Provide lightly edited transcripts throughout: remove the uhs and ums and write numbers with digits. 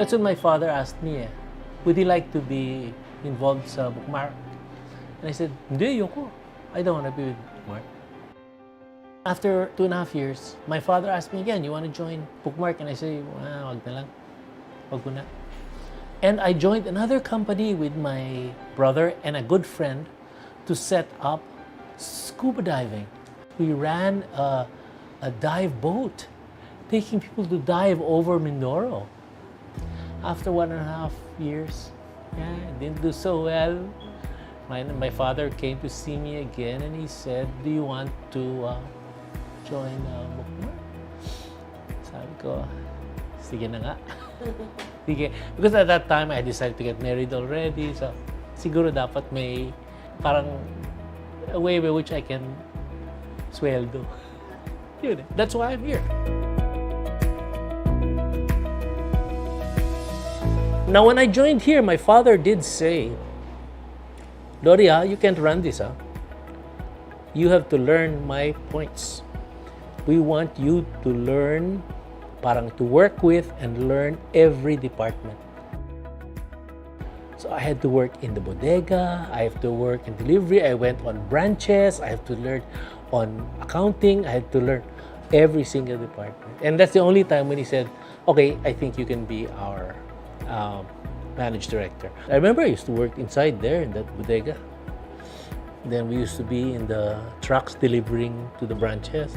That's when my father asked me, would you like to be involved sa Bookmark? And I said, hindi, yoko. I don't want to be with Bookmark. After 2.5 years, my father asked me again, you want to join Bookmark? And I said, wag na lang. Wag ko na. And I joined another company with my brother and a good friend to set up scuba diving. We ran a dive boat, taking people to dive over Mindoro. After 1.5 years, it didn't do so well. My father came to see me again and he said, do you want to join Bookmark? Sabi ko, sige na nga. Sige. Because at that time, I decided to get married already. So, siguro dapat may parang a way by which I can sweldo. Yun. That's why I'm here. Now, when I joined here, my father did say, Lory, you can't run this, You have to learn my points. We want you to learn, parang to work with and learn every department. So I had to work in the bodega, I have to work in delivery, I went on branches, I have to learn on accounting, I had to learn every single department. And that's the only time when he said, okay, I think you can be our managed director. I remember I used to work inside there in that bodega. Then we used to be in the trucks delivering to the branches.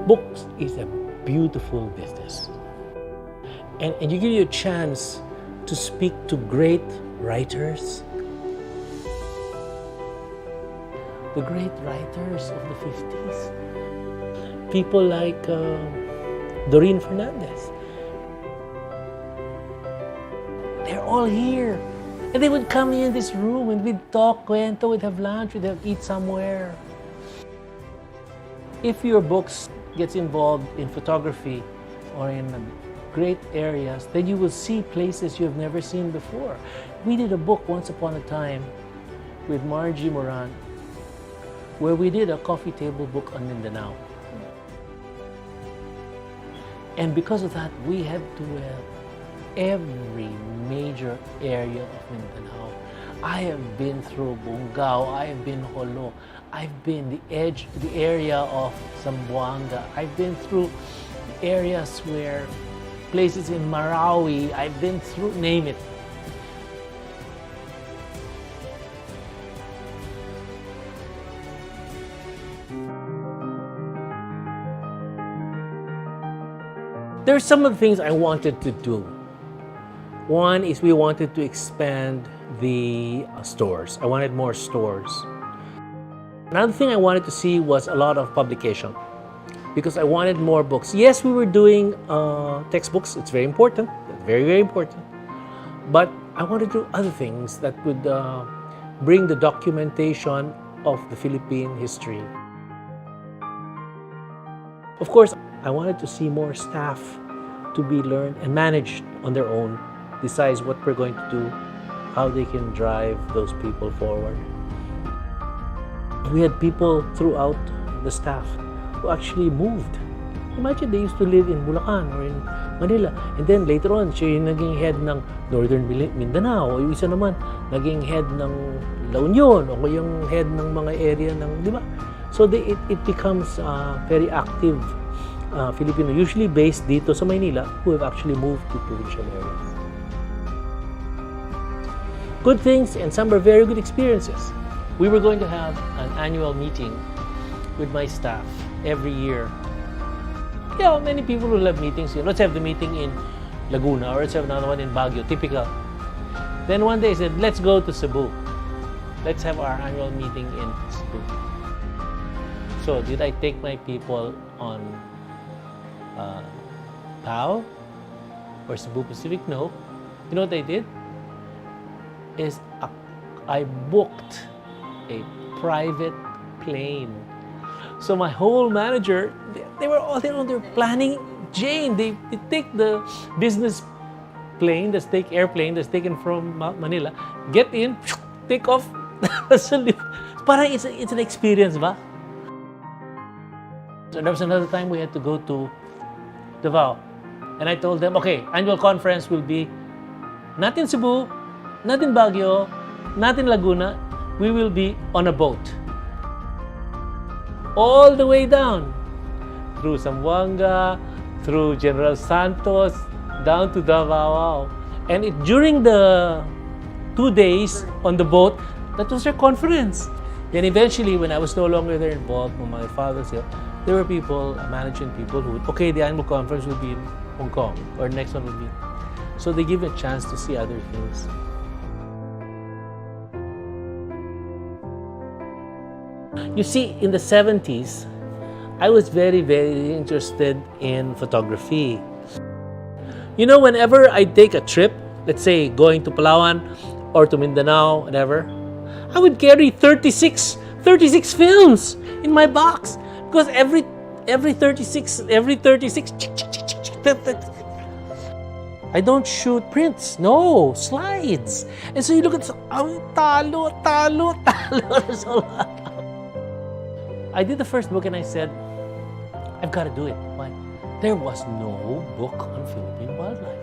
Books is a beautiful business. And you give you a chance to speak to great writers. The great writers of the 50s. People like Doreen Fernandez. They're all here. And they would come in this room and we'd talk, kwento, we'd have lunch, we'd have eat somewhere. If your books gets involved in photography or in great areas, then you will see places you have never seen before. We did a book once upon a time with Margie Moran where we did a coffee table book on Mindanao. And because of that, we had to every major area of Mindanao. I have been through Bungao, I have been Holo, I've been the area of Zamboanga, I've been through areas where, places in Marawi, I've been through, name it. There's some of the things I wanted to do. One is we wanted to expand the stores. I wanted more stores. Another thing I wanted to see was a lot of publication because I wanted more books. Yes, we were doing textbooks. It's very important, very, very important. But I wanted to do other things that would bring the documentation of the Philippine history. Of course, I wanted to see more staff to be learned and managed on their own, decides what we're going to do, how they can drive those people forward. We had people throughout the staff who actually moved. Imagine they used to live in Bulacan or in Manila. And then later on, siya yung naging head ng Northern Mindanao. O yung isa naman, naging head ng La Union. O yung head ng mga area ng, di ba? So it becomes very active Filipino, usually based dito sa Maynila, who have actually moved to provincial areas. Good things and some are very good experiences. We were going to have an annual meeting with my staff every year. Yeah, many people will have meetings here. Let's have the meeting in Laguna or let's have another one in Baguio, typical. Then one day I said, let's go to Cebu. Let's have our annual meeting in Cebu. So did I take my people on PAO or Cebu Pacific? No. You know what I did? I booked a private plane. So my whole manager, they were all there on their planning. Jane, they take the business plane, airplane that's taken from Manila, get in, take off. Parang it's an experience, ba? So there was another time we had to go to Davao. And I told them, okay, annual conference will be not in Cebu, not in Baguio, not in Laguna. We will be on a boat. All the way down. Through Zamboanga, through General Santos, down to Davao. And during the 2 days on the boat, that was their conference. Then eventually, when I was no longer there involved, when my father said, there were people, managing people who would, okay, the annual conference will be in Hong Kong, or next one will be. So they give a chance to see other things. You see, in the 70s, I was very, very interested in photography. You know, whenever I take a trip, let's say going to Palawan or to Mindanao, whatever, I would carry 36 films in my box because every 36, I don't shoot prints, no, slides. And so you look at, talo. There's a lot. I did the first book and I said, I've got to do it. Why? There was no book on Philippine wildlife.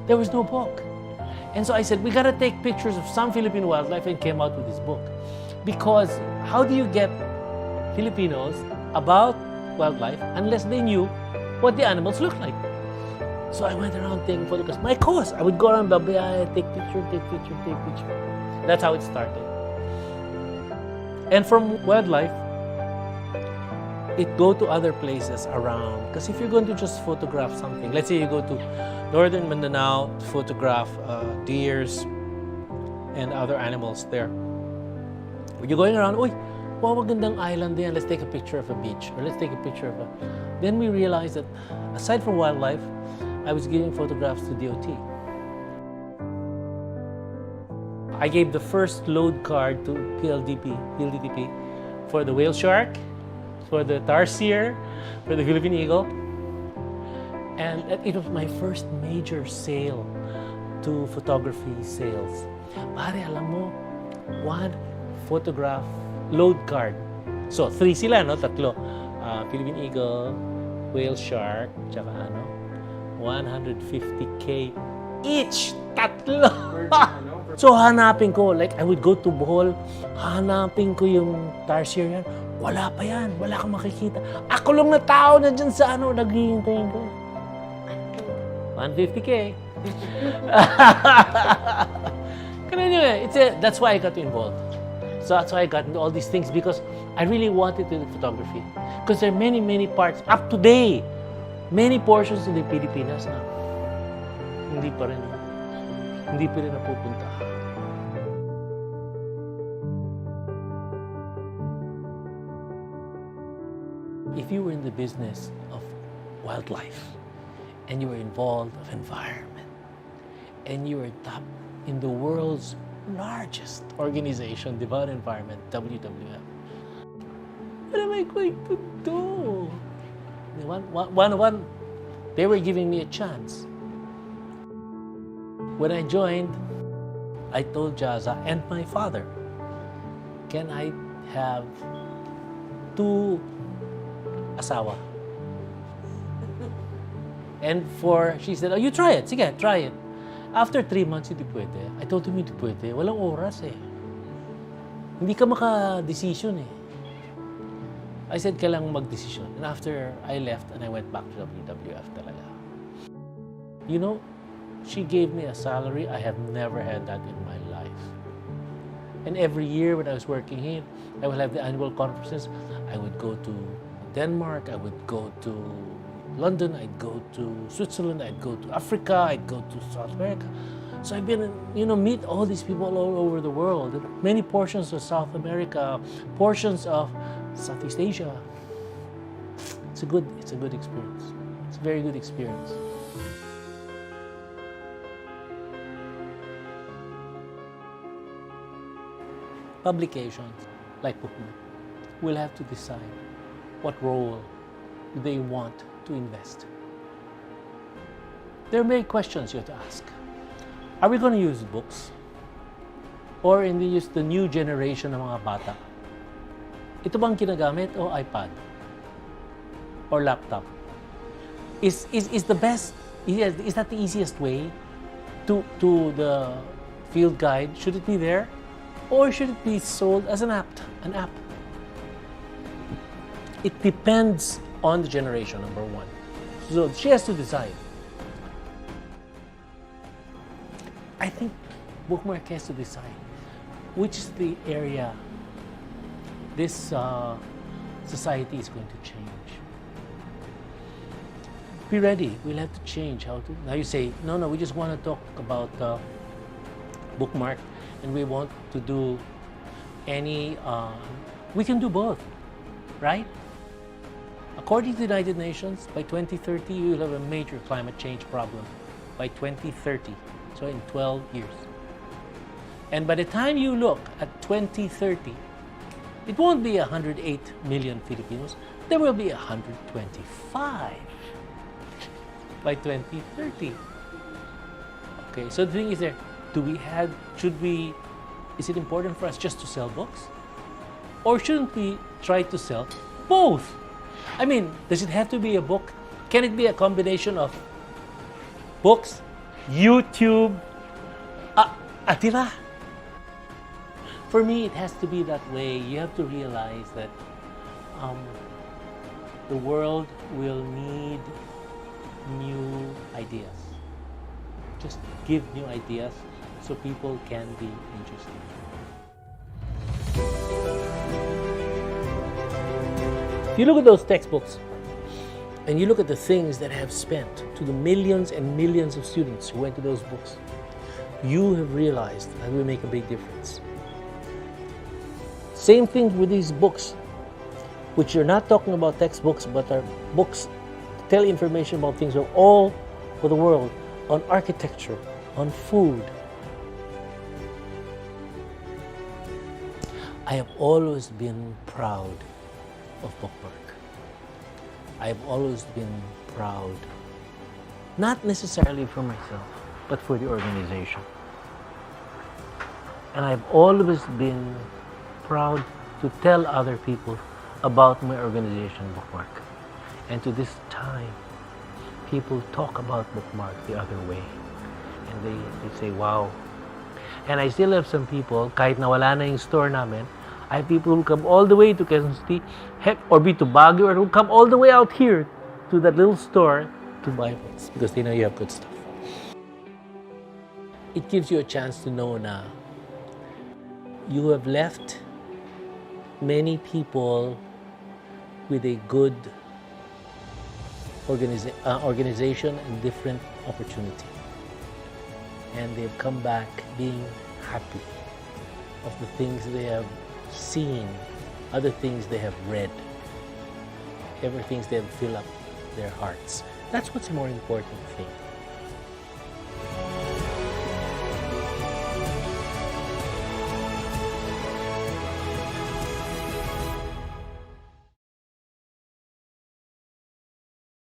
There was no book. And so I said, we got to take pictures of some Philippine wildlife, and came out with this book. Because how do you get Filipinos about wildlife unless they knew what the animals look like? So I went around taking photographs. My cause, I would go around Babaya, take picture. That's how it started. And from wildlife, it go to other places around. Because if you're going to just photograph something, let's say you go to northern Mindanao to photograph deers and other animals there. When you're going around, wow, magandang island yan, let's take a picture of a beach, or let's take a picture of a... Then we realized that aside from wildlife, I was giving photographs to DOT. I gave the first load card to PLDT for the whale shark, for the tarsier, for the Philippine eagle. And it was my first major sale to photography sales. Pare, alam mo, one photograph load card. So, 3 sila, no? Tatlo. Philippine eagle, whale shark, tsaka 150K each. Tatlo! So, hanapin ko. Like, I would go to Bohol, hanapin ko yung tarsier yan. Wala pa yan. Wala kang makikita. Ako lang na tao na dyan sa naghihintayin ko. 150K. That's why I got involved. So that's why I got into all these things, because I really wanted to do photography. Because there are many, many parts, up to date, many portions in the Pilipinas na hindi pa rin napupunta. If you were in the business of wildlife, and you were involved with environment, and you were top in the world's largest organization, Devout Environment, WWF, what am I going to do? They were giving me a chance. When I joined, I told Jaza and my father, can I have 2 asawa? And she said, you try it. Sige, try it. After 3 months, hindi pwede. I told him hindi pwede. Walang oras eh. Hindi ka maka-decision eh. I said, kailangan mag-decision. And after I left and I went back to WWF talaga. You know, she gave me a salary. I have never had that in my life. And every year when I was working here, I would have the annual conferences. I would go to Denmark. I would go to London, I'd go to Switzerland, I'd go to Africa, I'd go to South America. So I've been, meet all these people all over the world. Many portions of South America, portions of Southeast Asia. It's a good experience. It's a very good experience. Publications like Bookmark will have to decide what role they want to invest. There are many questions you have to ask. Are we going to use books? Or use the new generation ng mga bata? Ito bang ginagamit o iPad? or laptop? Is the best, is that the easiest way to the field guide? Should it be there? Or should it be sold as an app? It depends on the generation, number one. So she has to decide. I think Bookmark has to decide which is the area this society is going to change. Be ready. We'll have to change how to. Now you say, no, we just want to talk about Bookmark, and we want to do any. We can do both, right? According to the United Nations, by 2030, you will have a major climate change problem. By 2030, so in 12 years. And by the time you look at 2030, it won't be 108 million Filipinos. There will be 125 by 2030. Okay, so the thing is there, is it important for us just to sell books? Or shouldn't we try to sell both? I mean, does it have to be a book? Can it be a combination of books, YouTube, diba? For me, it has to be that way. You have to realize that the world will need new ideas. Just give new ideas so people can be interested. If you look at those textbooks and you look at the things that have spent to the millions and millions of students who went to those books, you have realized that will make a big difference. Same thing with these books, which you're not talking about textbooks, but are books that tell information about things of all over the world, on architecture, on food. I have always been proud of Bookmark. I have always been proud, not necessarily for myself, but for the organization. And I've always been proud to tell other people about my organization, Bookmark. And to this time, people talk about Bookmark the other way. And they say, wow. And I still have some people, kahit nawala na yung store namin, I have people who come all the way to Quezon City, heck, or be to Baguio, or who come all the way out here to that little store to buy books because they know you have good stuff. It gives you a chance to know na you have left many people with a good organization and different opportunity. And they've come back being happy of the things they have seen, other things they have read, everything they have filled up their hearts. That's what's a more important thing.